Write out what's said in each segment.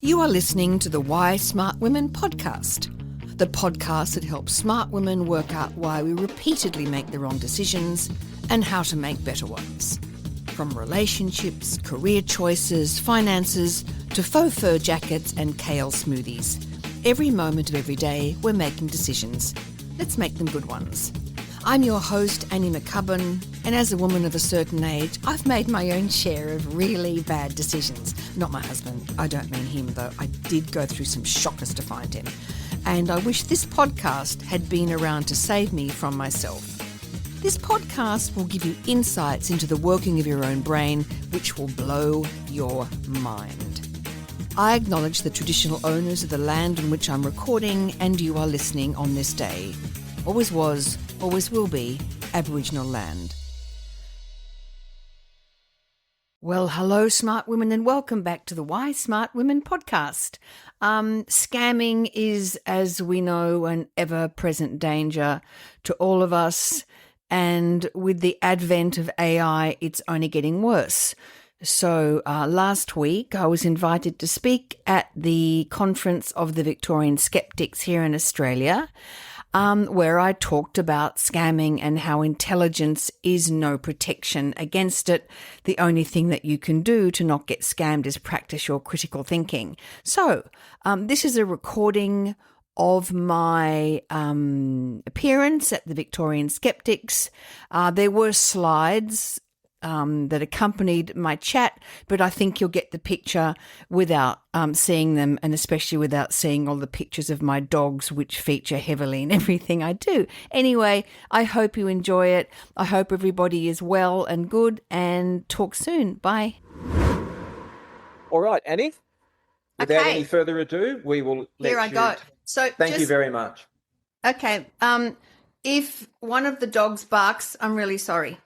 You are listening to the Why Smart Women podcast, the podcast that helps smart women work out why we repeatedly make the wrong decisions and how to make better ones. From relationships, career choices, finances, to faux fur jackets and kale smoothies. Every moment of every day, we're making decisions. Let's make them good ones. I'm your host, Annie McCubbin, and as a woman of a certain age, I've made my own share of really bad decisions. Not my husband. I don't mean him, though. I did go through some shockers to find him. And I wish this podcast had been around to save me from myself. This podcast will give you insights into the working of your own brain, which will blow your mind. I acknowledge the traditional owners of the land on which I'm recording, and you are listening on this day. Always was, always will be, Aboriginal land. Well, hello, smart women, and welcome back to the Why Smart Women podcast. Scamming is, as we know, an ever-present danger to all of us, and with the advent of AI, it's only getting worse. So last week, I was invited to speak at the conference of the Victorian Skeptics here in Australia, where I talked about scamming and how intelligence is no protection against it. The only thing that you can do to not get scammed is practice your critical thinking. So this is a recording of my appearance at the Victorian Skeptics. There were slides that accompanied my chat, but I think you'll get the picture without seeing them, and especially without seeing all the pictures of my dogs, which feature heavily in everything I do. Anyway, I hope you enjoy it. I hope everybody is well and good, and talk soon. Bye. All right, Annie, without Okay. any further ado, we will let Here I you... go. So Thank you very much. Okay. If one of the dogs barks, I'm really sorry.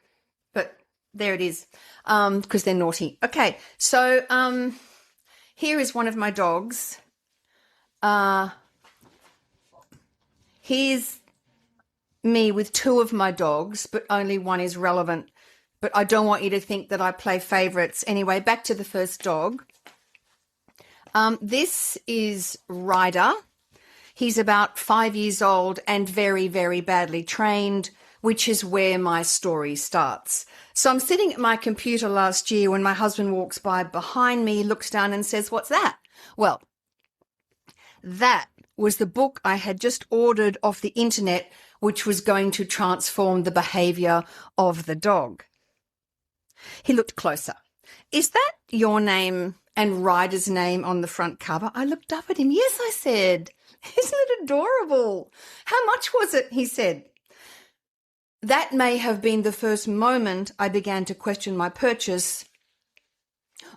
But there it is, because they're naughty. Okay, so here is one of my dogs. Here's me with two of my dogs, but only one is relevant. But I don't want you to think that I play favourites. Anyway, back to the first dog. This is Ryder. He's about 5 years old and very, very badly trained, which is where my story starts. So I'm sitting at my computer last year when my husband walks by behind me, looks down and says, "What's that?" Well, that was the book I had just ordered off the internet, which was going to transform the behaviour of the dog. He looked closer. "Is that your name and Ryder's name on the front cover?" I looked up at him. "Yes," I said. "Isn't it adorable?" "How much was it?" he said. That may have been the first moment I began to question my purchase,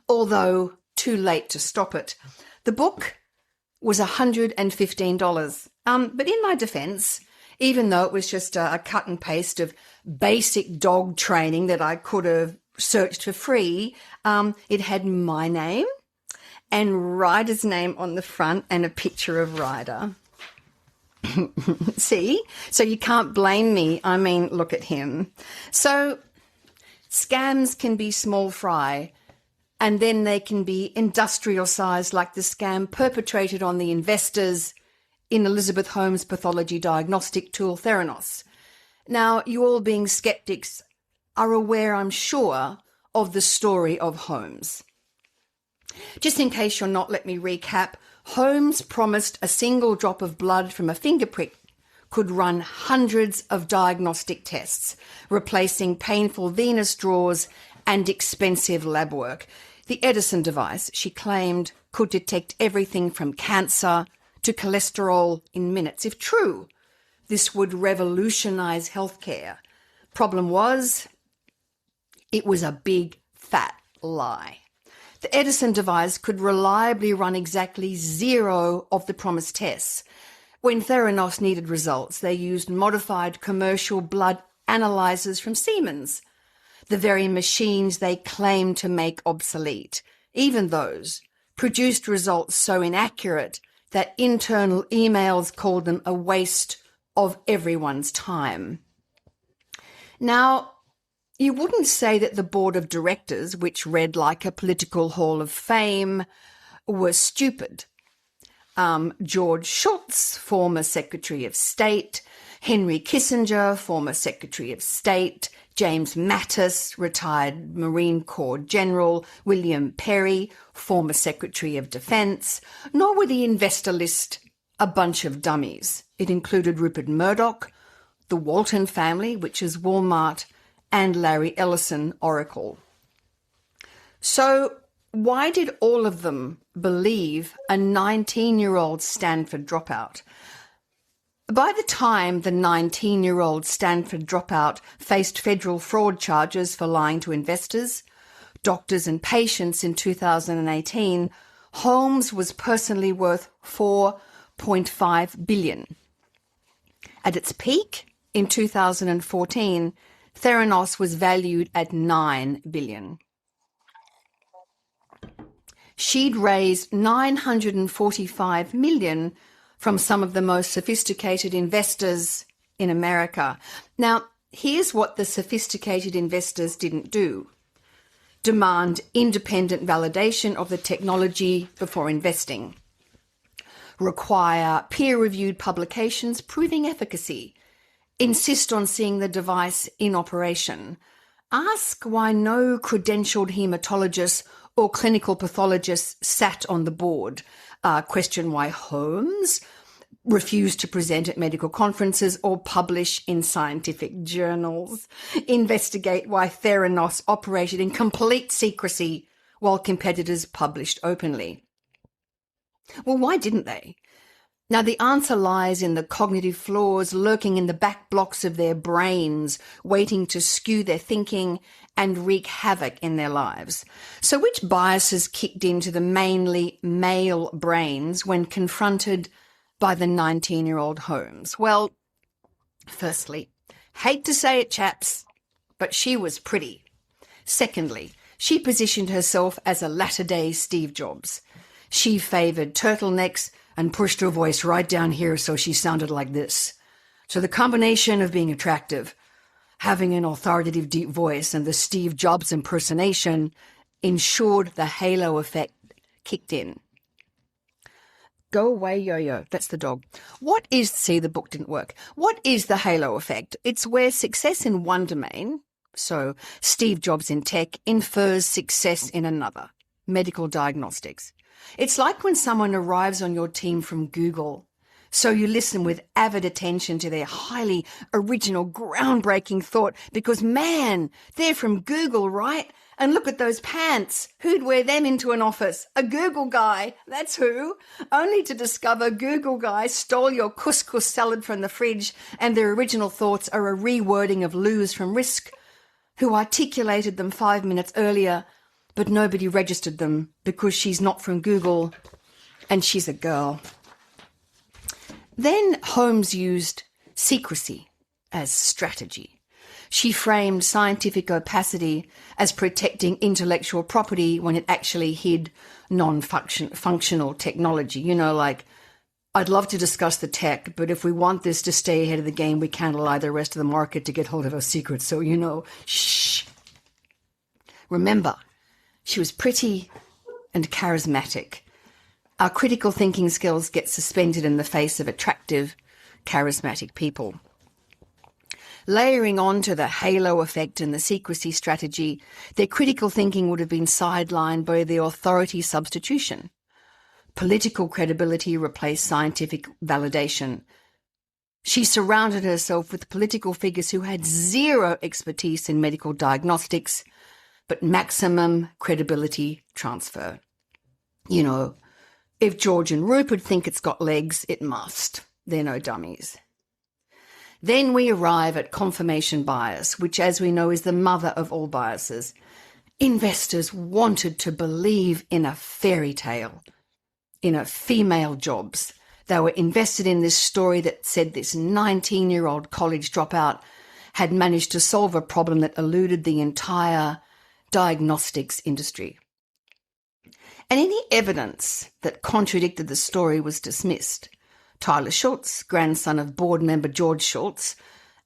although too late to stop it. The book was $115. But in my defence, even though it was just a cut and paste of basic dog training that I could have searched for free, it had my name and Ryder's name on the front and a picture of Ryder. See? So you can't blame me. I mean, look at him. So scams can be small fry, and then they can be industrial sized, like the scam perpetrated on the investors in Elizabeth Holmes' pathology diagnostic tool Theranos. Now, you all being skeptics are aware, I'm sure, of the story of Holmes. Just in case you're not, let me recap. Holmes promised a single drop of blood from a finger prick could run hundreds of diagnostic tests, replacing painful venous draws and expensive lab work. The Edison device, she claimed, could detect everything from cancer to cholesterol in minutes. If true, this would revolutionise healthcare. Problem was, it was a big, fat lie. The Edison device could reliably run exactly 0 of the promised tests. When Theranos needed results, they used modified commercial blood analyzers from Siemens, the very machines they claimed to make obsolete. Even those produced results so inaccurate that internal emails called them a waste of everyone's time. Now, you wouldn't say that the board of directors, which read like a political hall of fame, were stupid. George Shultz, former Secretary of State, Henry Kissinger, former Secretary of State, James Mattis, retired Marine Corps General, William Perry, former Secretary of Defense, nor were the investor list a bunch of dummies. It included Rupert Murdoch, the Walton family, which is Walmart, and Larry Ellison, Oracle. So why did all of them believe a 19-year-old Stanford dropout? By the time the 19-year-old Stanford dropout faced federal fraud charges for lying to investors, doctors and patients in 2018, Holmes was personally worth $4.5 billion. At its peak in 2014, Theranos was valued at $9 billion. She'd raised $945 million from some of the most sophisticated investors in America. Now, here's what the sophisticated investors didn't do: demand independent validation of the technology before investing, require peer-reviewed publications proving efficacy, insist on seeing the device in operation, ask why no credentialed hematologist or clinical pathologist sat on the board, question why Holmes refused to present at medical conferences or publish in scientific journals, investigate why Theranos operated in complete secrecy while competitors published openly. Well, why didn't they? Now, the answer lies in the cognitive flaws lurking in the back blocks of their brains, waiting to skew their thinking and wreak havoc in their lives. So which biases kicked into the mainly male brains when confronted by the 19-year-old Holmes? Well, firstly, hate to say it, chaps, but she was pretty. Secondly, she positioned herself as a latter-day Steve Jobs. She favoured turtlenecks and pushed her voice right down here so she sounded like this. So the combination of being attractive, having an authoritative deep voice, and the Steve Jobs impersonation ensured the halo effect kicked in. Go away, Yo-Yo. That's the dog. See, the book didn't work. What is the halo effect? It's where success in one domain, so Steve Jobs in tech, infers success in another, medical diagnostics. It's like when someone arrives on your team from Google, so you listen with avid attention to their highly original, groundbreaking thought because, man, they're from Google, right? And look at those pants. Who'd wear them into an office? A Google guy. That's who. Only to discover Google guy stole your couscous salad from the fridge and their original thoughts are a rewording of Lose from Risk, who articulated them 5 minutes earlier, but nobody registered them because she's not from Google and she's a girl. Then Holmes used secrecy as strategy. She framed scientific opacity as protecting intellectual property when it actually hid non-functional technology. You know, like, I'd love to discuss the tech, but if we want this to stay ahead of the game, we can't allow the rest of the market to get hold of our secrets. So, shh. Remember, she was pretty and charismatic. Our critical thinking skills get suspended in the face of attractive, charismatic people. Layering on to the halo effect and the secrecy strategy, their critical thinking would have been sidelined by the authority substitution. Political credibility replaced scientific validation. She surrounded herself with political figures who had zero expertise in medical diagnostics, but maximum credibility transfer. If George and Rupert think it's got legs, it must. They're no dummies. Then we arrive at confirmation bias, which, as we know, is the mother of all biases. Investors wanted to believe in a fairy tale, in a female Jobs. They were invested in this story that said this 19-year-old college dropout had managed to solve a problem that eluded the entire diagnostics industry. And any evidence that contradicted the story was dismissed. Tyler Shultz, grandson of board member George Shultz,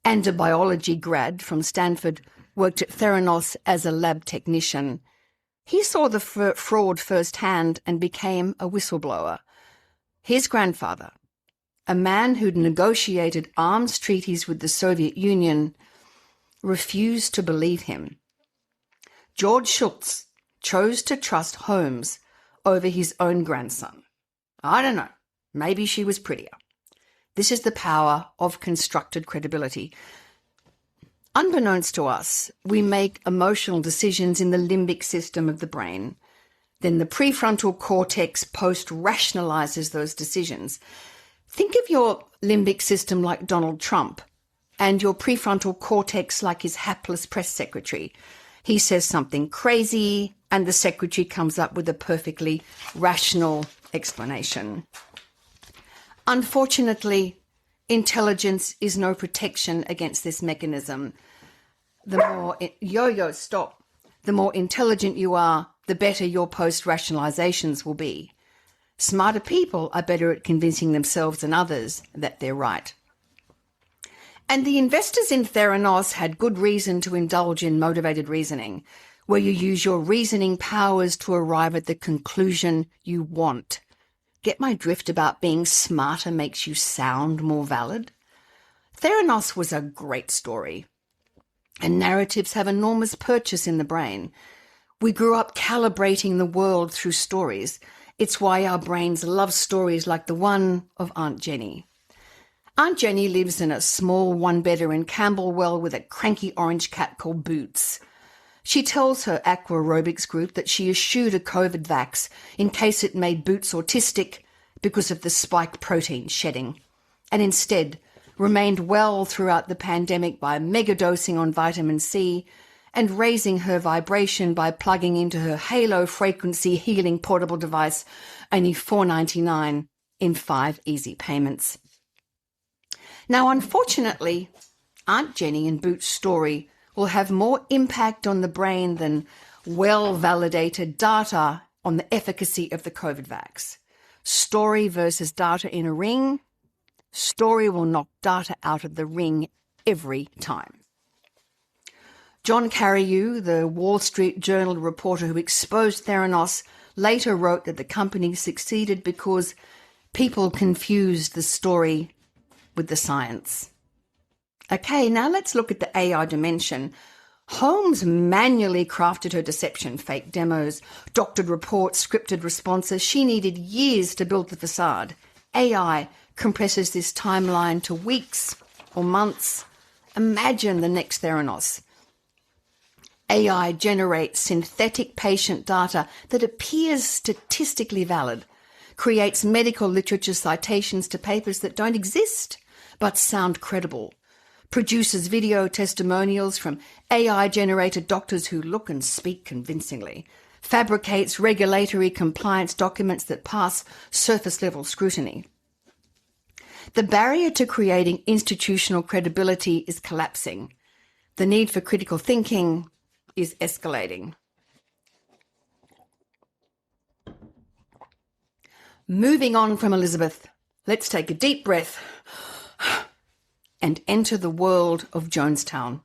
and a biology grad from Stanford, worked at Theranos as a lab technician. He saw the fraud firsthand and became a whistleblower. His grandfather, a man who'd negotiated arms treaties with the Soviet Union, refused to believe him. George Shultz chose to trust Holmes over his own grandson. I don't know, maybe she was prettier. This is the power of constructed credibility. Unbeknownst to us, we make emotional decisions in the limbic system of the brain. Then the prefrontal cortex post-rationalizes those decisions. Think of your limbic system like Donald Trump and your prefrontal cortex like his hapless press secretary. He says something crazy and the secretary comes up with a perfectly rational explanation. Unfortunately, intelligence is no protection against this mechanism. The more The more intelligent you are, the better your post-rationalizations will be. Smarter people are better at convincing themselves and others that they're right. And the investors in Theranos had good reason to indulge in motivated reasoning, where you use your reasoning powers to arrive at the conclusion you want. Get my drift about being smarter makes you sound more valid? Theranos was a great story. And narratives have enormous purchase in the brain. We grew up calibrating the world through stories. It's why our brains love stories like the one of Aunt Jenny. Aunt Jenny lives in a small one-bedder in Camberwell with a cranky orange cat called Boots. She tells her aqua aerobics group that she eschewed a COVID vax in case it made Boots autistic because of the spike protein shedding, and instead remained well throughout the pandemic by megadosing on vitamin C and raising her vibration by plugging into her halo frequency healing portable device, only $4.99 in 5 easy payments. Now, unfortunately, Aunt Jenny and Boots' story will have more impact on the brain than well-validated data on the efficacy of the COVID vax. Story versus data in a ring. Story will knock data out of the ring every time. John Carreyrou, the Wall Street Journal reporter who exposed Theranos, later wrote that the company succeeded because people confused the story with the science. Okay, now let's look at the AI dimension. Holmes manually crafted her deception, fake demos, doctored reports, scripted responses. She needed years to build the facade. AI compresses this timeline to weeks or months. Imagine the next Theranos. AI generates synthetic patient data that appears statistically valid, creates medical literature citations to papers that don't exist but sound credible, produces video testimonials from AI-generated doctors who look and speak convincingly, fabricates regulatory compliance documents that pass surface-level scrutiny. The barrier to creating institutional credibility is collapsing. The need for critical thinking is escalating. Moving on from Elizabeth, let's take a deep breath and enter the world of Jonestown.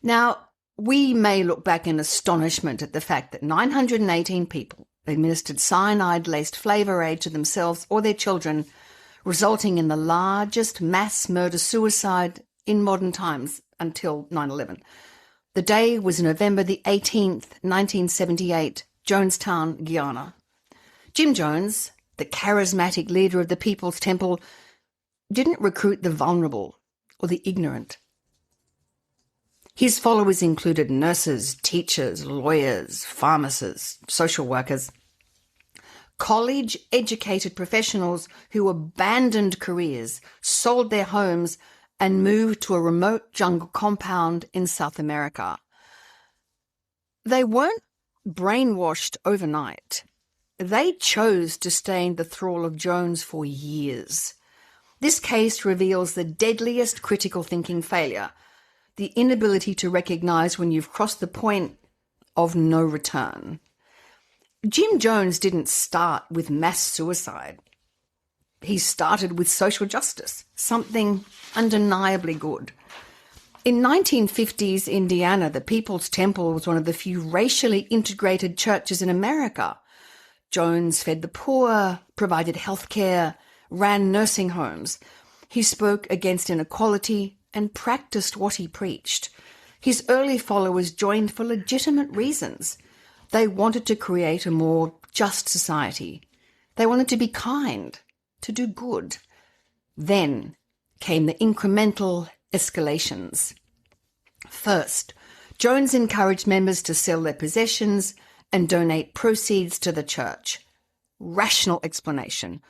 Now, we may look back in astonishment at the fact that 918 people administered cyanide-laced flavor aid to themselves or their children, resulting in the largest mass murder-suicide in modern times until 9/11. The day was November the 18th, 1978, Jonestown, Guyana. Jim Jones, the charismatic leader of the People's Temple, didn't recruit the vulnerable or the ignorant. His followers included nurses, teachers, lawyers, pharmacists, social workers, college-educated professionals who abandoned careers, sold their homes, and moved to a remote jungle compound in South America. They weren't brainwashed overnight. They chose to stay in the thrall of Jones for years. This case reveals the deadliest critical thinking failure, the inability to recognize when you've crossed the point of no return. Jim Jones didn't start with mass suicide. He started with social justice, something undeniably good. In 1950s Indiana, the People's Temple was one of the few racially integrated churches in America. Jones fed the poor, provided health care, ran nursing homes. He spoke against inequality and practiced what he preached. His early followers joined for legitimate reasons. They wanted to create a more just society. They wanted to be kind, to do good. Then came the incremental escalations. First, Jones encouraged members to sell their possessions and donate proceeds to the church. Rational explanation.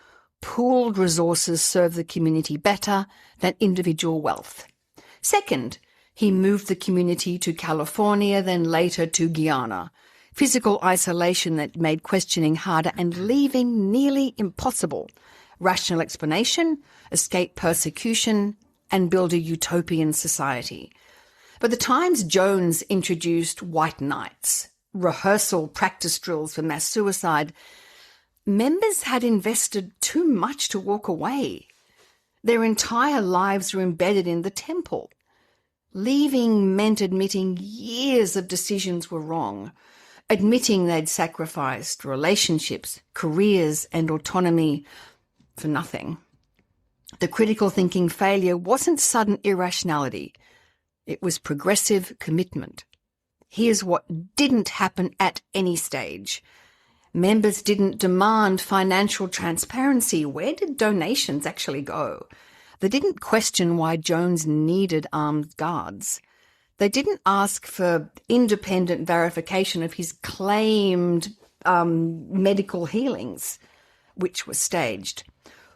Pooled resources serve the community better than individual wealth. Second, he moved the community to California, then later to Guyana. Physical isolation that made questioning harder and leaving nearly impossible. Rational explanation, escape persecution, and build a utopian society. By the times Jones introduced white nights, rehearsal practice drills for mass suicide, members had invested too much to walk away. Their entire lives were embedded in the temple. Leaving meant admitting years of decisions were wrong, admitting they'd sacrificed relationships, careers, and autonomy for nothing. The critical thinking failure wasn't sudden irrationality. It was progressive commitment. Here's what didn't happen at any stage. Members didn't demand financial transparency. Where did donations actually go? They didn't question why Jones needed armed guards. They didn't ask for independent verification of his claimed medical healings, which were staged.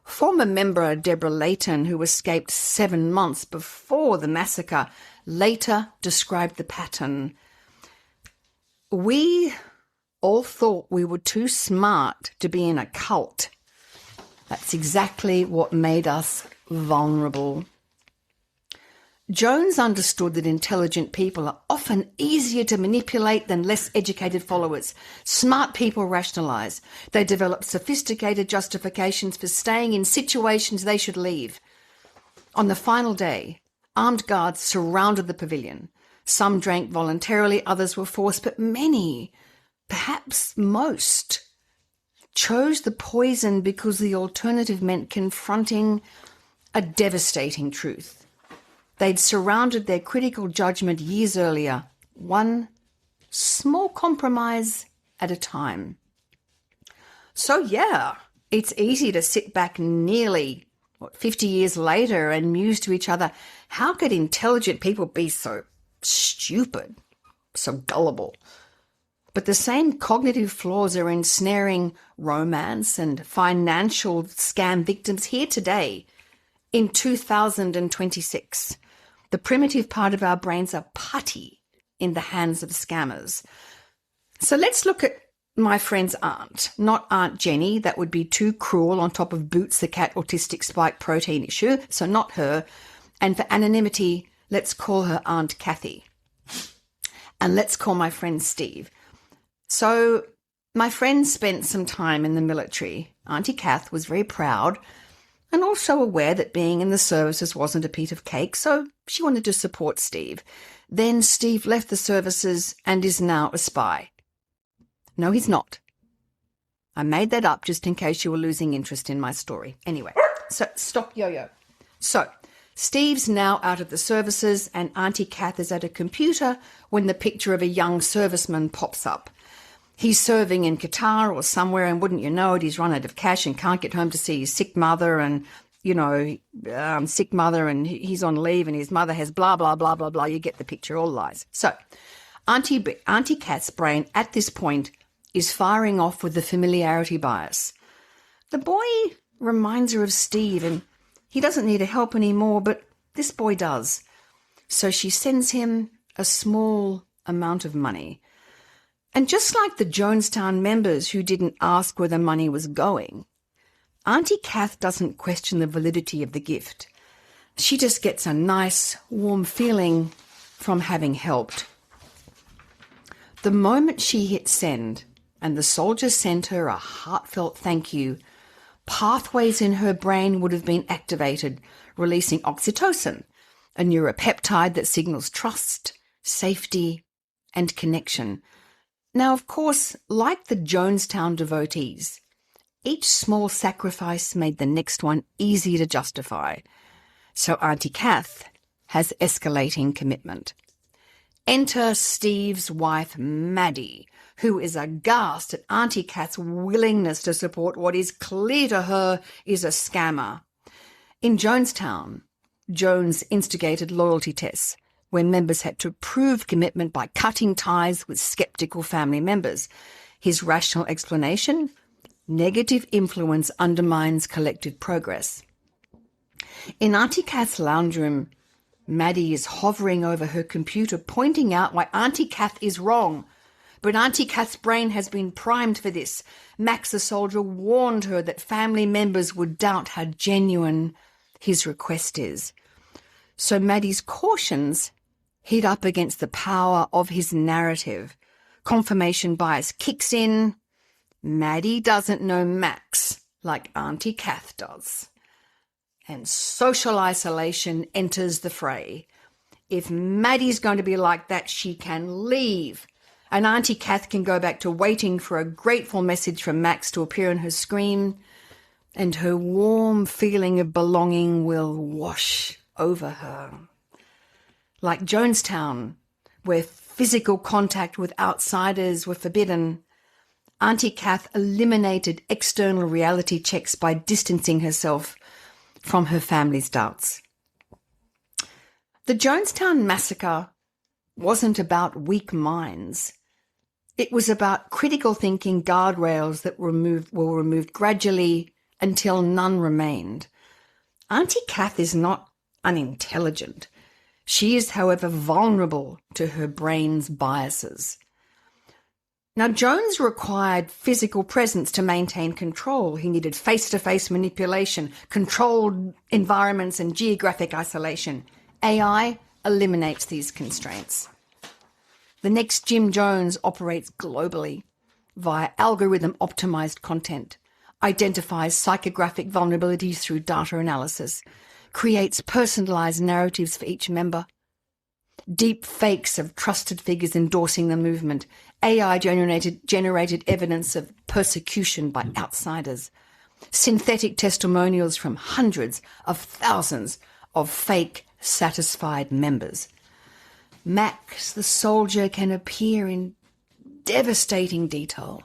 Former member Deborah Layton, who escaped 7 months before the massacre, later described the pattern. We all thought we were too smart to be in a cult. That's exactly what made us vulnerable. Jones understood that intelligent people are often easier to manipulate than less educated followers. Smart people rationalize. They develop sophisticated justifications for staying in situations they should leave. On the final day, armed guards surrounded the pavilion. Some drank voluntarily, others were forced, but many, perhaps most, chose the poison because the alternative meant confronting a devastating truth. They'd surrounded their critical judgment years earlier, one small compromise at a time. So yeah, it's easy to sit back nearly 50 years later and muse to each other, how could intelligent people be so stupid, so gullible? But the same cognitive flaws are ensnaring romance and financial scam victims here today in 2026. The primitive part of our brains are putty in the hands of scammers. So let's look at my friend's aunt, not Aunt Jenny. That would be too cruel on top of Boots the cat autistic spike protein issue, so not her. And for anonymity, let's call her Aunt Kathy. And let's call my friend Steve. So my friend spent some time in the military. Auntie Kath was very proud and also aware that being in the services wasn't a piece of cake, so she wanted to support Steve. Then Steve left the services and is now a spy. No, he's not. I made that up just in case you were losing interest in my story. Anyway, so stop yo-yo. So Steve's now out of the services and Auntie Kath is at a computer when the picture of a young serviceman pops up. He's serving in Qatar or somewhere, and wouldn't you know it, he's run out of cash and can't get home to see his sick mother and, sick mother, and he's on leave and his mother has blah, blah, blah, blah, blah. You get the picture, all lies. So Auntie Kath's brain at this point is firing off with the familiarity bias. The boy reminds her of Steve, and he doesn't need her help anymore, but this boy does. So she sends him a small amount of money. And just like the Jonestown members who didn't ask where the money was going, Auntie Kath doesn't question the validity of the gift. She just gets a nice, warm feeling from having helped. The moment she hit send and the soldier sent her a heartfelt thank you, pathways in her brain would have been activated, releasing oxytocin, a neuropeptide that signals trust, safety, and connection. Now, of course, like the Jonestown devotees, each small sacrifice made the next one easy to justify. So Auntie Kath has escalating commitment. Enter Steve's wife, Maddie, who is aghast at Auntie Kath's willingness to support what is clear to her is a scammer. In Jonestown, Jones instigated loyalty tests where members had to prove commitment by cutting ties with skeptical family members. His rational explanation: negative influence undermines collective progress. In Auntie Kath's lounge room, Maddie is hovering over her computer, pointing out why Auntie Kath is wrong. But Auntie Kath's brain has been primed for this. Max the soldier warned her that family members would doubt how genuine his request is. So Maddie's cautions hit up against the power of his narrative. Confirmation bias kicks in. Maddie doesn't know Max like Auntie Kath does. And social isolation enters the fray. If Maddie's going to be like that, she can leave. And Auntie Kath can go back to waiting for a grateful message from Max to appear on her screen, and her warm feeling of belonging will wash over her. Like Jonestown, where physical contact with outsiders were forbidden, Auntie Kath eliminated external reality checks by distancing herself from her family's doubts. The Jonestown massacre wasn't about weak minds. It was about critical thinking guardrails that were removed gradually until none remained. Auntie Kath is not unintelligent. She is, however, vulnerable to her brain's biases. Now, Jones required physical presence to maintain control. He needed face-to-face manipulation, controlled environments, and geographic isolation. AI eliminates these constraints. The next Jim Jones operates globally via algorithm-optimized content, identifies psychographic vulnerabilities through data analysis, creates personalized narratives for each member, deep fakes of trusted figures endorsing the movement, AI-generated evidence of persecution by outsiders, synthetic testimonials from hundreds of thousands of fake satisfied members. Max the soldier can appear in devastating detail,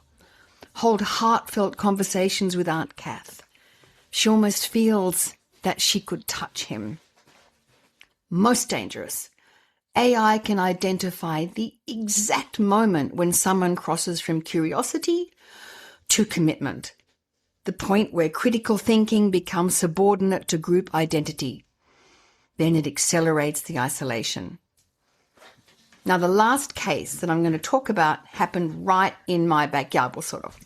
hold heartfelt conversations with Aunt Kath. She almost feels that she could touch him. Most dangerous, AI can identify the exact moment when someone crosses from curiosity to commitment, the point where critical thinking becomes subordinate to group identity. Then it accelerates the isolation. Now, the last case that I'm going to talk about happened right in my backyard, well, sort of.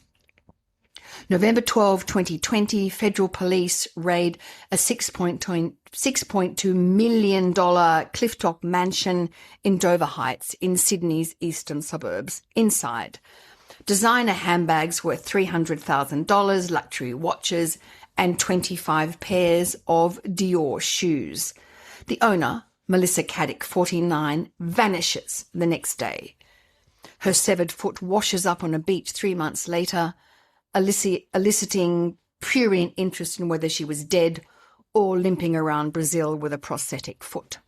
November 12, 2020, federal police raid a $6.2 million clifftop mansion in Dover Heights in Sydney's eastern suburbs. Inside, designer handbags worth $300,000, luxury watches, and 25 pairs of Dior shoes. The owner, Melissa Caddick, 49, vanishes the next day. Her severed foot washes up on a beach 3 months later, eliciting prurient interest in whether she was dead or limping around Brazil with a prosthetic foot.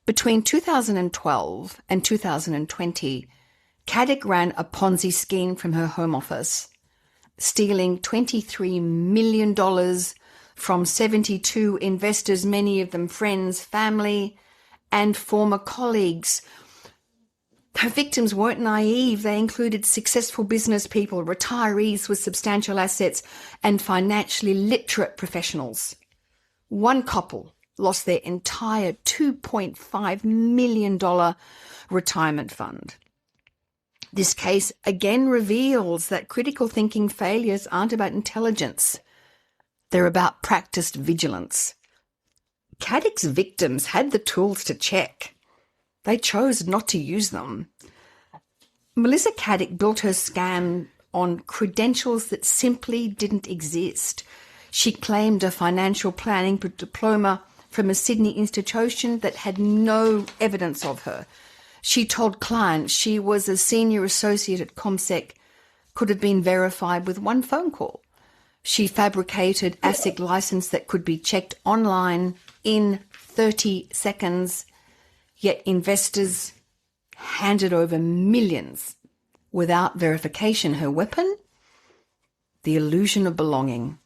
Between 2012 and 2020, Caddick ran a Ponzi scheme from her home office, stealing $23 million from 72 investors, many of them friends, family, and former colleagues. Her victims weren't naive. They included successful business people, retirees with substantial assets, and financially literate professionals. One couple lost their entire $2.5 million retirement fund. This case again reveals that critical thinking failures aren't about intelligence. They're about practiced vigilance. Caddick's victims had the tools to check. They chose not to use them. Melissa Caddick built her scam on credentials that simply didn't exist. She claimed a financial planning diploma from a Sydney institution that had no evidence of her. She told clients she was a senior associate at CommSec, could have been verified with one phone call. She fabricated ASIC license that could be checked online in 30 seconds, yet investors handed over millions without verification. Her weapon? The illusion of belonging.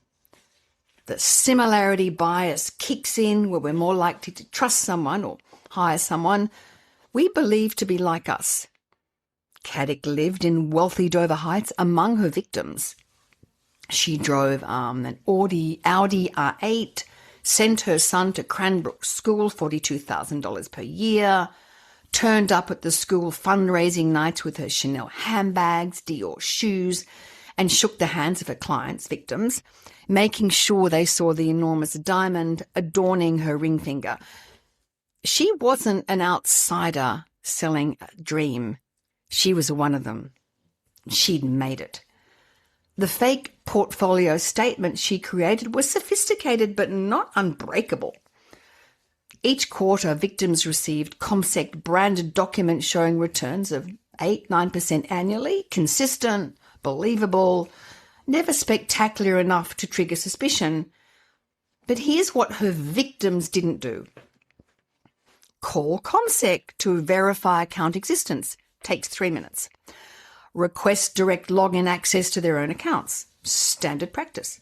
The similarity bias kicks in where we're more likely to trust someone or hire someone we believe to be like us. Caddick lived in wealthy Dover Heights among her victims. She drove an Audi R8, sent her son to Cranbrook School, $42,000 per year, turned up at the school fundraising nights with her Chanel handbags, Dior shoes, and shook the hands of her clients' victims, making sure they saw the enormous diamond adorning her ring finger. She wasn't an outsider selling a dream. She was one of them. She'd made it. The fake portfolio statement she created was sophisticated but not unbreakable. Each quarter, victims received CommSec branded documents showing returns of 8-9% annually, consistent, believable, never spectacular enough to trigger suspicion. But here's what her victims didn't do. Call CommSec to verify account existence. Takes 3 minutes. Request direct login access to their own accounts. Standard practice.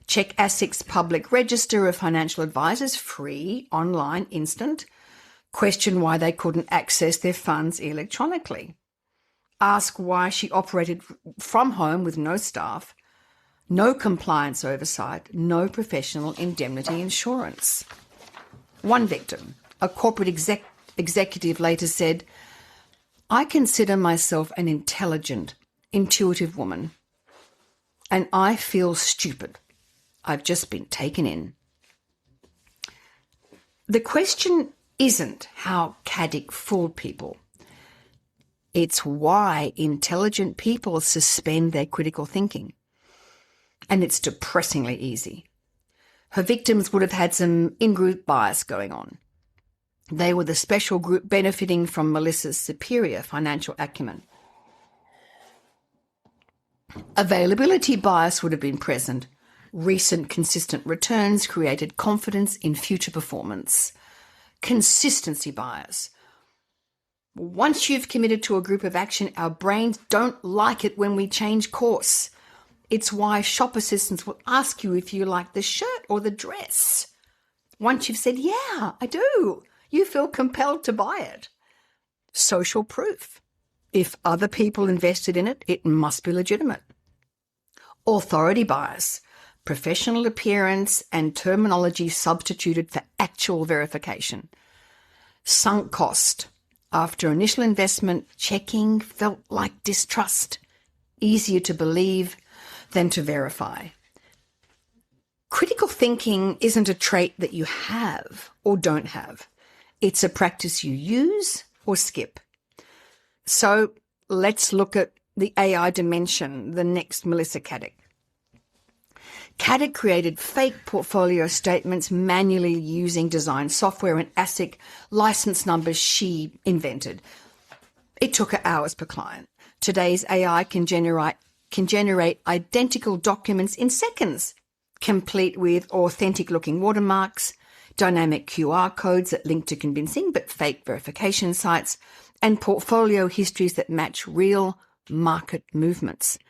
Check ASIC's public register of financial advisors, free, online, instant. Question why they couldn't access their funds electronically. Ask why she operated from home with no staff, no compliance oversight, no professional indemnity insurance. One victim, a corporate executive, later said, I consider myself an intelligent, intuitive woman, and I feel stupid. I've just been taken in. The question isn't how Caddick fooled people. It's why intelligent people suspend their critical thinking. And it's depressingly easy. Her victims would have had some in-group bias going on. They were the special group benefiting from Melissa's superior financial acumen. Availability bias would have been present. Recent consistent returns created confidence in future performance. Consistency bias. Once you've committed to a group of action, our brains don't like it when we change course. It's why shop assistants will ask you if you like the shirt or the dress. Once you've said, yeah, I do, you feel compelled to buy it. Social proof. If other people invested in it, it must be legitimate. Authority bias. Professional appearance and terminology substituted for actual verification. Sunk cost. After initial investment, checking felt like distrust. Easier to believe than to verify. Critical thinking isn't a trait that you have or don't have. It's a practice you use or skip. So let's look at the AI dimension, the next Melissa Caddick. Caddick created fake portfolio statements manually using design software and ASIC license numbers she invented. It took her hours per client. Today's AI can generate identical documents in seconds, complete with authentic-looking watermarks, dynamic QR codes that link to convincing but fake verification sites, and portfolio histories that match real market movements.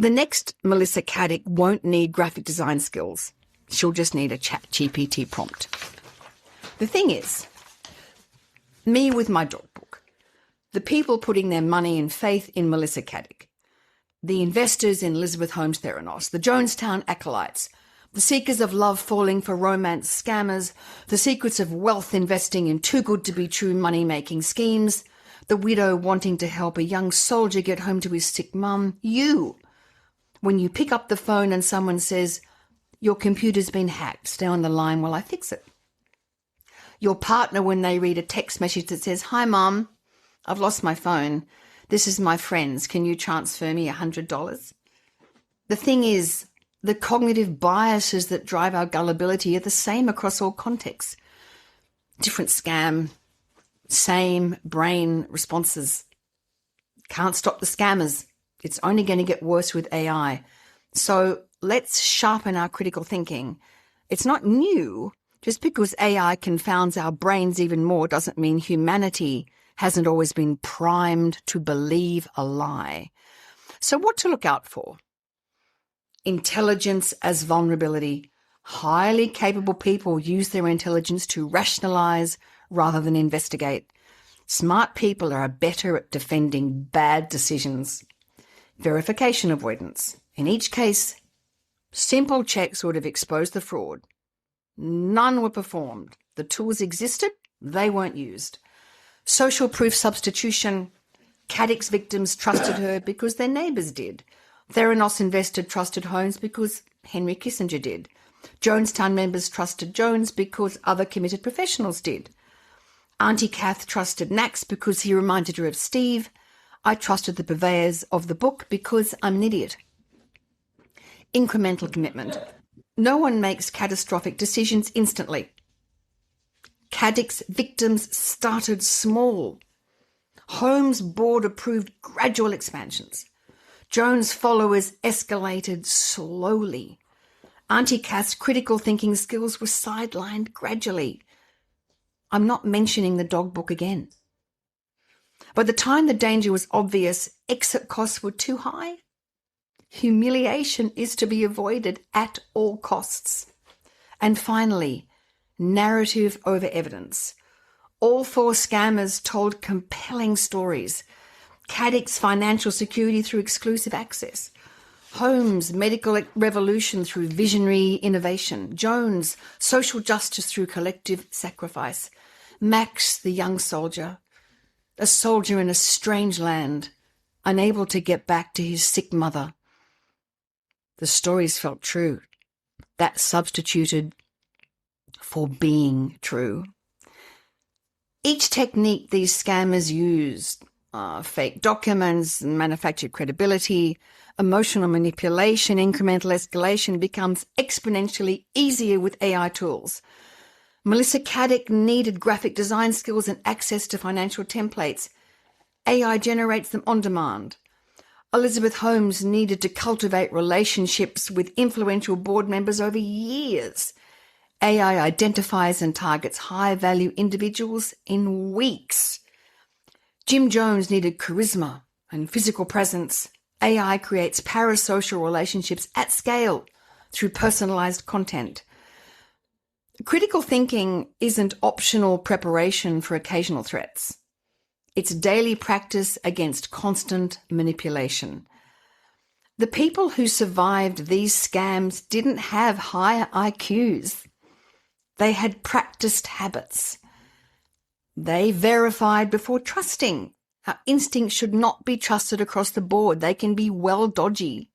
The next Melissa Caddick won't need graphic design skills. She'll just need a ChatGPT prompt. The thing is, me with my dog book, the people putting their money and faith in Melissa Caddick, the investors in Elizabeth Holmes Theranos, the Jonestown acolytes, the seekers of love falling for romance scammers, the secrets of wealth investing in too-good-to-be-true money-making schemes, the widow wanting to help a young soldier get home to his sick mum, you. When you pick up the phone and someone says, your computer's been hacked, stay on the line while I fix it. Your partner when they read a text message that says, hi Mum, I've lost my phone. This is my friend's. Can you transfer me $100? The thing is, The cognitive biases that drive our gullibility are the same across all contexts. Different scam, same brain responses. Can't stop the scammers. It's only going to get worse with AI. So let's sharpen our critical thinking. It's not new. Just because AI confounds our brains even more doesn't mean humanity hasn't always been primed to believe a lie. So what to look out for? Intelligence as vulnerability. Highly capable people use their intelligence to rationalize rather than investigate. Smart people are better at defending bad decisions. Verification avoidance. In each case, simple checks would have exposed the fraud. None were performed. The tools existed, they weren't used. Social proof substitution. Caddick's victims trusted her because their neighbours did. Theranos investor trusted Holmes because Henry Kissinger did. Jonestown members trusted Jones because other committed professionals did. Auntie Kath trusted Nax because he reminded her of Steve. I trusted the purveyors of the book because I'm an idiot. Incremental commitment. No one makes catastrophic decisions instantly. Caddick's victims started small. Holmes' board approved gradual expansions. Jones' followers escalated slowly. Auntie Kath's critical thinking skills were sidelined gradually. I'm not mentioning the dog book again. By the time the danger was obvious, exit costs were too high. Humiliation is to be avoided at all costs. And finally, narrative over evidence. All four scammers told compelling stories. Caddick's financial security through exclusive access. Holmes' medical revolution through visionary innovation. Jones' social justice through collective sacrifice. Max, the young soldier, a soldier in a strange land, unable to get back to his sick mother. The stories felt true. That substituted for being true. Each technique these scammers used, fake documents, manufactured credibility, emotional manipulation, incremental escalation, becomes exponentially easier with AI tools. Melissa Caddick needed graphic design skills and access to financial templates. AI generates them on demand. Elizabeth Holmes needed to cultivate relationships with influential board members over years. AI identifies and targets high-value individuals in weeks. Jim Jones needed charisma and physical presence. AI creates parasocial relationships at scale through personalized content. Critical thinking isn't optional preparation for occasional threats. It's daily practice against constant manipulation. The people who survived these scams didn't have higher IQs. They had practiced habits. They verified before trusting. Our instincts should not be trusted across the board. They can be well dodgy.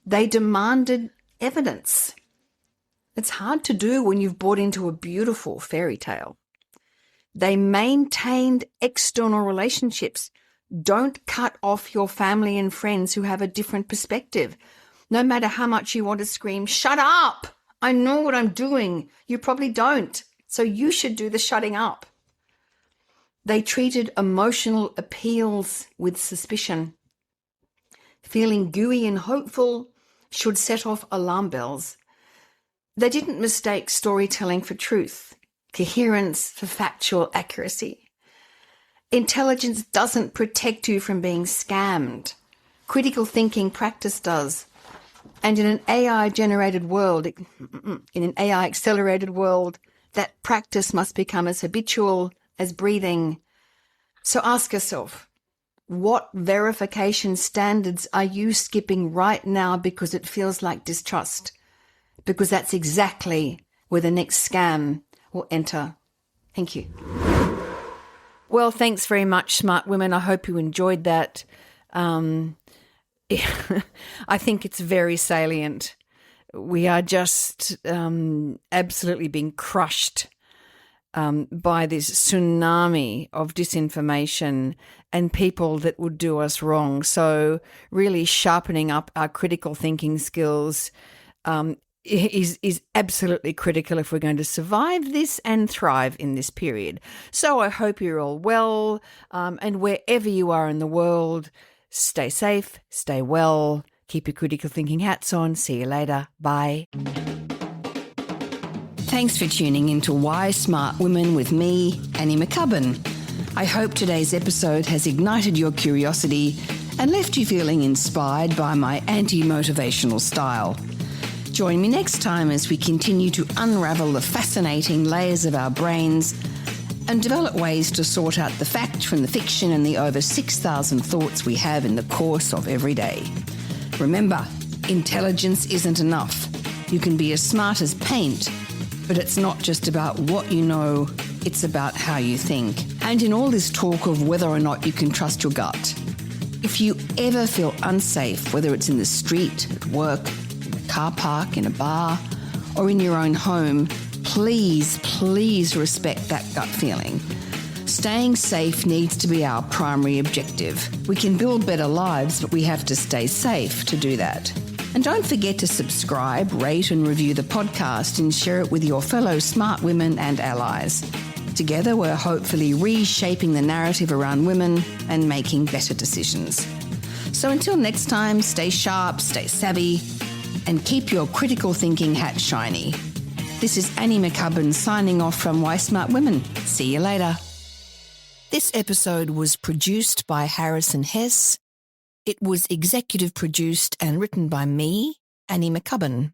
They demanded evidence. It's hard to do when you've bought into a beautiful fairy tale. They maintained external relationships. Don't cut off your family and friends who have a different perspective. No matter how much you want to scream, "Shut up! I know what I'm doing." You probably don't. So you should do the shutting up. They treated emotional appeals with suspicion. Feeling gooey and hopeful should set off alarm bells. They didn't mistake storytelling for truth, coherence for factual accuracy. Intelligence doesn't protect you from being scammed. Critical thinking practice does. And in an AI-generated world, in an AI-accelerated world, that practice must become as habitual as breathing. So ask yourself, what verification standards are you skipping right now because it feels like distrust? Because that's exactly where the next scam will enter. Thank you. Well, thanks very much, smart women. I hope you enjoyed that. I think it's very salient. We are just absolutely being crushed by this tsunami of disinformation and people that would do us wrong. So really sharpening up our critical thinking skills is absolutely critical if we're going to survive this and thrive in this period. So I hope you're all well, and wherever you are in the world, stay safe, stay well, keep your critical thinking hats on. See you later. Bye. Thanks for tuning into Why Smart Women with me, Annie McCubbin. I hope today's episode has ignited your curiosity and left you feeling inspired by my anti-motivational style. Join me next time as we continue to unravel the fascinating layers of our brains and develop ways to sort out the fact from the fiction and the over 6,000 thoughts we have in the course of every day. Remember, intelligence isn't enough. You can be as smart as paint, but it's not just about what you know, it's about how you think. And in all this talk of whether or not you can trust your gut, if you ever feel unsafe, whether it's in the street, at work, car park, in a bar, or in your own home, please respect that gut feeling. Staying safe needs to be our primary objective. We can build better lives, but we have to stay safe to do that. And don't forget to subscribe, rate and review the podcast and share it with your fellow smart women and allies. Together, we're hopefully reshaping the narrative around women and making better decisions. So until next time, stay sharp, stay savvy, and keep your critical thinking hat shiny. This is Annie McCubbin signing off from Why Smart Women. See you later. This episode was produced by Harrison Hess. It was executive produced and written by me, Annie McCubbin.